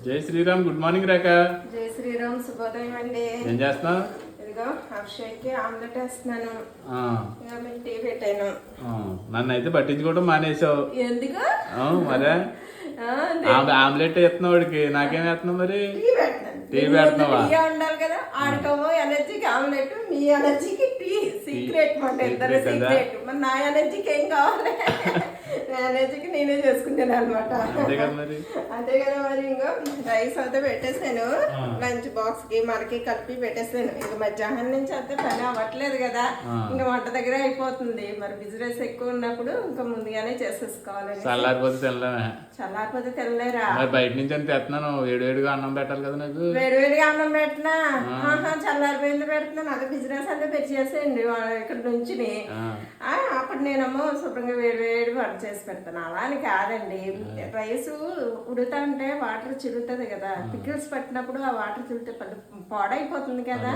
జై Sriram. Good morning రేఖ. జై శ్రీరామ్. శుభోదయం అండి. ఏం చేస్తున్నావు? ఇదిగో అక్షయ్కి ఆమ్లెట్ వేస్తున్నాను. ఇక మీకు టీ పెట్టాను. నన్ను అయితే పట్టించుకోవడం మానేసావు ఎందుకు మరే? ఆమ్లెట్ వేస్తున్నావు వాడికి, నాకేం వేస్తున్నావు మరి? టీ పెడుతున్నావా? ఉండాలి కదా, ఆడుకోమో ఎనర్జీకి ఆమ్లెట్, మీ ఎనర్జీకి టీ. సీక్రెట్ మాట, ఇద్దరు సీక్రెట్. మరి నా ఎనర్జీకి ఏం కావాలి? నా ఎనర్జీకి నేనే చేసుకుంటాను అనమాట. అంతే కదా మరి. ఇంకో రైస్ అయితే పెట్టేసాను, లంచ్ బాక్స్ కి మనకి కలిపి పెట్టేసాను. ఇంక మధ్యాహ్నం నుంచి అయితే పని అవ్వట్లేదు కదా, ఇంకా వంట దగ్గర అయిపోతుంది. మరి బిజినెస్ ఎక్కువ ఉన్నప్పుడు ఇంకా ముందుగానే చేసేసుకోవాలి. చల్లారిపోతే తినలేరా? బయట నుంచి అని తెస్తున్నాను, వేడివేడిగా అన్నం పెట్టాలి కదా నాకు. వేడివేడిగా అన్నం పెట్టినా చల్లారిపోయింది పెడుతున్నాను. అదే బిజినెస్ అంతా పెరిచేసేయండి ఇక్కడ నుంచి. అప్పుడు నేనమ్మో శుభ్రంగా వేడి వంట చేసి పెడతాను. అలా అని కాదండి, రైస్ ఉడుతా ఉంటే వాటర్ చిరుగుతుంది కదా, పికిల్స్ పట్టినప్పుడు ఆ వాటర్ చిరిగితే పాడైపోతుంది కదా.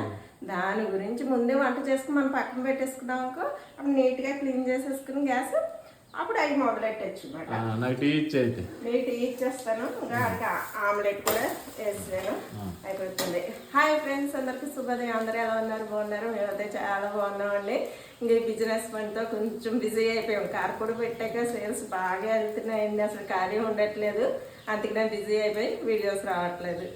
దాని గురించి ముందే వంట చేసుకుని మనం పక్కన పెట్టేసుకున్నాం అనుకో, అప్పుడు నీట్గా క్లీన్ చేసేసుకుని గ్యాస్, అప్పుడు అవి మొదలెట్టచ్చు అన్నమాట. టీ ఇచ్చేస్తాను. ఇంకా ఆమ్లెట్ కూడా వేసాను, అయిపోతుంది. హాయ్ ఫ్రెండ్స్, అందరికి శుభోదయం. అందరూ ఎలా ఉన్నారు? బాగున్నారు? మేమైతే చాలా బాగున్నామండి. ఇంక ఈ బిజినెస్ పనితో కొంచెం బిజీ అయిపోయాం. కార్ కూడా పెట్టాక సేల్స్ బాగా వెళ్తున్నాయండి, అసలు ఖాళీ ఉండట్లేదు. అందుకనే బిజీ అయిపోయి వీడియోస్ రావట్లేదు.